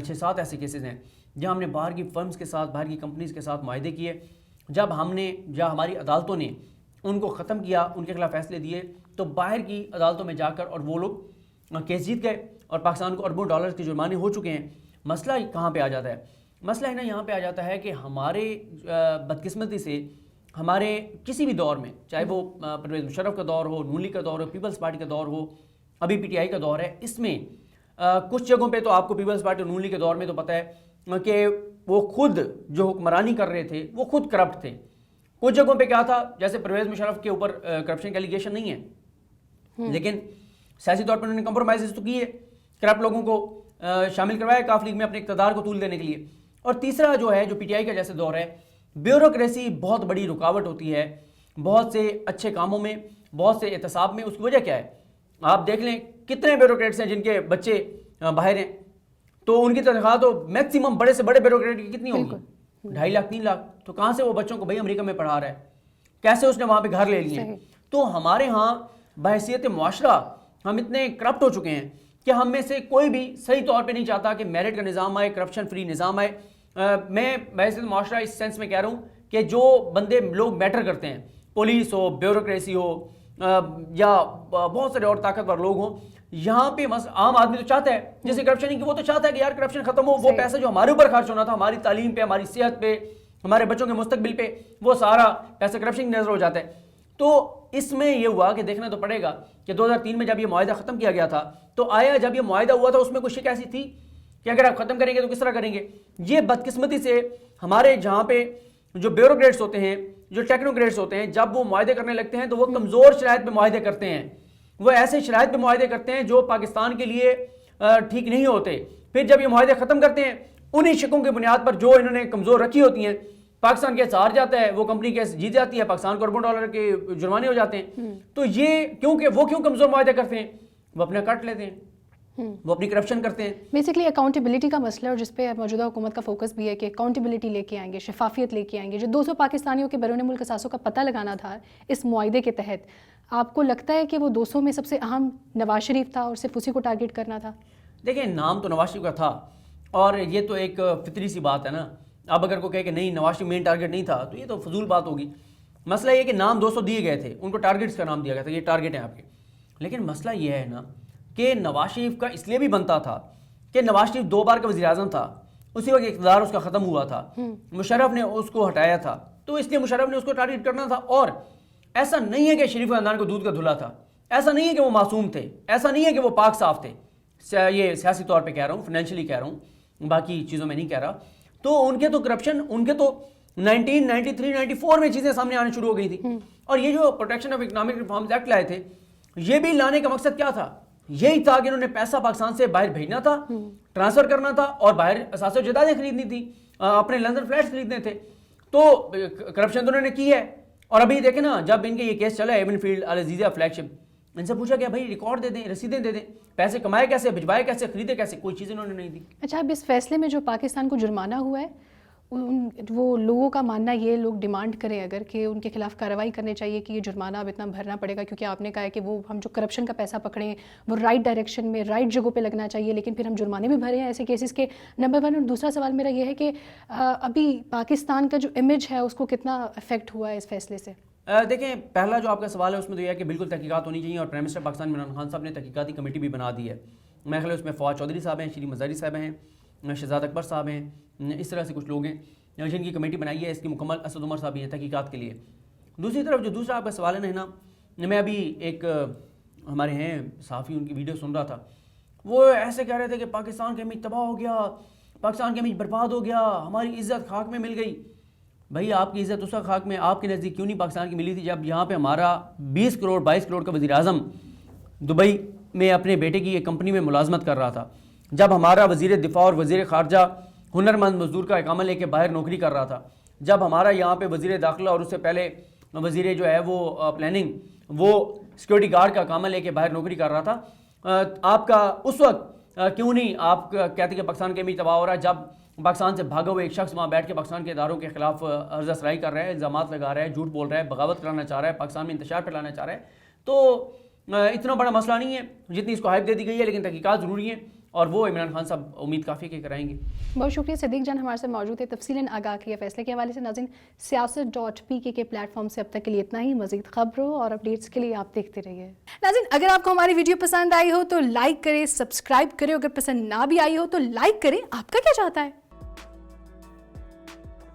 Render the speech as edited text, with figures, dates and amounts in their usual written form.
6-7 ایسے کیسز ہیں جہاں ہم نے باہر کی فرمز کے ساتھ، باہر کی کمپنیز کے ساتھ معاہدے کیے، جب ہماری عدالتوں نے ان کو ختم کیا، ان کے خلاف فیصلے دیے، تو باہر کی عدالتوں میں جا کر اور وہ لوگ کیس جیت گئے اور پاکستان کو اربوں ڈالرز کے جرمانے ہو چکے ہیں۔ مسئلہ کہاں پہ آ جاتا ہے؟ مسئلہ ہے نا یہاں پہ آ جاتا ہے کہ ہمارے بدقسمتی سے ہمارے کسی بھی دور میں، چاہے وہ پرویز مشرف کا دور ہو، نون لیگ کا دور ہو، پیپلز پارٹی کا دور ہو، ابھی پی ٹی آئی کا دور ہے، اس میں کچھ جگہوں پہ تو آپ کو پیپلز پارٹی اور نون لیگ کے دور میں تو پتہ ہے کہ وہ خود جو حکمرانی کر رہے تھے وہ خود کرپٹ تھے۔ کچھ جگہوں پہ کیا تھا، جیسے پرویز مشرف کے اوپر کرپشن کا ایلیگیشن نہیں ہے، لیکن سیاسی طور پر انہوں نے کمپرومائزز تو کیے، کرپٹ لوگوں کو شامل کروایا کاف لیگ میں اپنے اقتدار کو طول دینے کے لیے۔ اور تیسرا جو ہے، جو پی ٹی آئی کا جیسے دور ہے، بیوروکریسی بہت بڑی رکاوٹ ہوتی ہے بہت سے اچھے کاموں میں، بہت سے احتساب میں۔ اس کی وجہ کیا ہے؟ آپ دیکھ لیں کتنے بیوروکریٹس ہیں جن کے بچے باہر ہیں، تو ان کی تنخواہ تو میکسیمم بڑے سے بڑے بیوروکریٹ کی کتنی ہوگی؟ 2.5 لاکھ 3 لاکھ۔ تو کہاں سے وہ بچوں کو بھائی امریکہ میں پڑھا رہا ہے؟ کیسے اس نے وہاں پہ گھر لے لیے ہیں؟ تو ہمارے ہاں بحیثیت معاشرہ ہم اتنے کرپٹ ہو چکے ہیں کہ ہم میں سے کوئی بھی صحیح طور پہ نہیں چاہتا کہ میرٹ کا نظام آئے، کرپشن فری نظام آئے۔ میں بحیثیت معاشرہ اس سینس میں کہہ رہا ہوں کہ جو بندے لوگ میٹر کرتے ہیں، پولیس ہو، بیوروکریسی ہو، یا بہت سارے اور طاقتور لوگ ہوں، یہاں پہ عام آدمی تو چاہتا ہے، جیسے کرپشن نہیں کہ وہ تو چاہتا ہے کہ یار کرپشن ختم ہو، وہ پیسہ جو ہمارے اوپر خرچ ہونا تھا، ہماری تعلیم پہ، ہماری صحت پہ، ہمارے بچوں کے مستقبل پہ، وہ سارا پیسہ کرپشن کی نظر ہو جاتا ہے۔ تو اس میں یہ ہوا کہ دیکھنا تو پڑے گا کہ 2003 میں جب یہ معاہدہ ختم کیا گیا تھا، تو آیا جب یہ معاہدہ ہوا تھا اس میں کوئی شک ایسی تھی کہ اگر آپ ختم کریں گے تو کس طرح کریں گے؟ یہ بدقسمتی سے ہمارے جہاں پہ جو بیوروکریٹس ہوتے ہیں، جو ٹیکنوکریٹس ہوتے ہیں، جب وہ معاہدے کرنے لگتے ہیں تو وہ کمزور شرائط پہ معاہدے کرتے ہیں، وہ ایسے شرائط پہ معاہدے کرتے ہیں جو پاکستان کے لیے ٹھیک نہیں ہوتے۔ پھر جب یہ معاہدے ختم کرتے ہیں، انہی شکوں کی بنیاد پر جو انہوں نے کمزور رکھی ہوتی ہیں، پاکستان کیس ہار جاتا ہے، وہ کمپنی کیس جیت جاتی ہے، پاکستان کو اربوں ڈالر کے جرمانے ہو جاتے ہیں۔ تو یہ کیوں کمزور معاہدے کرتے ہیں؟ وہ اپنا کٹ لیتے ہیں، وہ اپنی کرپشن کرتے ہیں۔ بیسکلی اکاؤنٹیبلٹی کا مسئلہ، اور جس پہ موجودہ حکومت کا فوکس بھی ہے کہ اکاؤنٹیبلٹی لے کے آئیں گے، شفافیت لے کے آئیں گے۔ جو 200 پاکستانیوں کے بیرون ملک اثاثوں کا پتہ لگانا تھا اس معاہدے کے تحت، آپ کو لگتا ہے کہ وہ 200 میں سب سے اہم نواز شریف تھا اور صرف اسی کو ٹارگیٹ کرنا تھا؟ دیکھیں، نام تو نواز شریف کا تھا، اور یہ تو ایک فطری سی بات ہے نا۔ اب اگر کوئی کہے کہ نہیں نواز شریف مین ٹارگیٹ نہیں تھا تو یہ تو فضول بات ہوگی۔ مسئلہ یہ کہ نام 200 دیے گئے تھے، ان کو ٹارگیٹس کا نام دیا گیا تھا، یہ ٹارگیٹ ہیں آپ کے۔ لیکن مسئلہ یہ ہے نا کہ نواز شریف کا اس لیے بھی بنتا تھا کہ نواز شریف 2 بار کا وزیر اعظم تھا، اسی وقت اقتدار اس کا ختم ہوا تھا، مشرف نے اس کو ہٹایا تھا، تو اس لیے مشرف نے اس کو ٹارگیٹ کرنا تھا۔ اور ایسا نہیں ہے کہ شریف خاندان کو دودھ کا دھلا تھا، ایسا نہیں ہے کہ وہ معصوم تھے، ایسا نہیں ہے کہ وہ پاک صاف تھے۔ یہ سیاسی طور پہ کہہ رہا ہوں، فائنینشلی کہہ رہا ہوں، باقی چیزوں میں نہیں کہہ رہا۔ تو ان کے تو کرپشن، ان کے تو 1993-94 میں چیزیں سامنے آنے شروع ہو گئی تھی۔ اور یہ جو protection of economic reforms act لائے تھے، یہ بھی لانے کا مقصد کیا تھا؟ یہی تھا کہ انہوں نے پیسہ پاکستان سے باہر بھیجنا تھا، ٹرانسفر کرنا تھا، اور باہر اثاثے و جائیدادیں خریدنی تھی، اپنے لندن فلیٹس خریدنے تھے۔ تو کرپشن تو انہوں نے کی ہے۔ اور ابھی دیکھیں نا، جب ان کے یہ کیس چلا ایون فیلڈ العزیزیہ فلیگ شپ، ان سے پوچھا گیا بھائی ریکارڈ دے دیں، رسیدیں دے دیں، پیسے کمائے کیسے، بھجوائے کیسے، خریدے کیسے، کوئی چیز انہوں نے نہیں دی۔ اچھا، اب اس فیصلے میں جو پاکستان کو جرمانہ ہوا ہے، وہ لوگوں کا ماننا، یہ لوگ ڈیمانڈ کریں اگر کہ ان کے خلاف کارروائی کرنے چاہیے کہ یہ جرمانہ اب اتنا بھرنا پڑے گا، کیونکہ آپ نے کہا ہے کہ وہ ہم جو کرپشن کا پیسہ پکڑیں وہ رائٹ ڈائریکشن میں، رائٹ جگہوں پہ لگنا چاہیے، لیکن پھر ہم جرمانے بھی بھرے ہیں ایسے کیسز کے، نمبر 1۔ اور دوسرا سوال میرا یہ ہے کہ ابھی پاکستان کا جو امیج ہے اس کو کتنا افیکٹ ہوا ہے اس فیصلے سے؟ دیکھیں، پہلا جو آپ کا سوال ہے اس میں تو یہ ہے کہ بالکل تحقیقات ہونی چاہیے، اور پرائم منسٹر پاکستان عمران خان صاحب نے تحقیقاتی کمیٹی بھی بنا دی ہے۔ میں خیال ہے اس میں فواد چودھری صاحب ہیں، شری مزاری صاحب ہیں، شہزاد اکبر صاحب ہیں، اس طرح سے کچھ لوگ ہیں جن کی کمیٹی بنائی ہے۔ اس کی مکمل اسد عمر صاحب بھی ہیں تحقیقات کے لیے۔ دوسری طرف جو دوسرا آپ کا سوال ہے نا، میں ابھی ایک ہمارے ہیں صحافی، ان کی ویڈیو سن رہا تھا، وہ ایسے کہہ رہے تھے کہ پاکستان کا امیج تباہ ہو گیا، پاکستان کا امیج برباد ہو گیا، ہماری عزت خاک میں مل گئی۔ بھائی آپ کی عزت اس وقت خاک میں آپ کے نزدیک کیوں نہیں پاکستان کی ملی تھی جب یہاں پہ ہمارا 20 کروڑ 22 کروڑ کا وزیر اعظم دبئی میں اپنے بیٹے کی ایک کمپنی میں ملازمت کر رہا تھا، جب ہمارا وزیر دفاع اور وزیر خارجہ ہنرمند مزدور کا اقامہ لے کے باہر نوکری کر رہا تھا، جب ہمارا یہاں پہ وزیر داخلہ اور اس سے پہلے وزیر جو ہے وہ پلاننگ، وہ سیکورٹی گارڈ کا اقامہ لے کے باہر نوکری کر رہا تھا، آپ کا اس وقت کیوں نہیں آپ کہتے کہ پاکستان کے امیج تباہ ہو رہا ہے جب پاکستان سے بھاگا ہوا ایک شخص وہاں بیٹھ کے پاکستان کے اداروں کے خلاف عرض اسرائی کر رہا ہے، الزامات لگا رہا ہے، جھوٹ بول رہا ہے، بغاوت کرانا چاہ رہا ہے، پاکستان میں انتشار پھیلانا چاہ رہا ہے۔ تو اتنا بڑا مسئلہ نہیں ہے جتنی اس کو ہائپ دے دی گئی ہے، لیکن تحقیقات ضروری ہیں۔ اور وہ عمران خان صاحب امید کافی کہ کرائیں گے. بہت شکریہ صدیق جان ہمارے ساتھ موجود ہے تفصیلاً آگاہ کیا فیصلے کے حوالے سے. ناظرین سیاست.pk کے پلیٹ فارم سے اب تک کے لیے اتنا ہی. مزید خبروں اور اپڈیٹس کے لیے آپ دیکھتے رہیے. ناظرین اگر آپ کو ہماری ویڈیو پسند آئی ہو تو لائک کریں, سبسکرائب کریں, اگر پسند نہ بھی آئی ہو تو لائک کریں. آپ کا کیا چاہتا ہے؟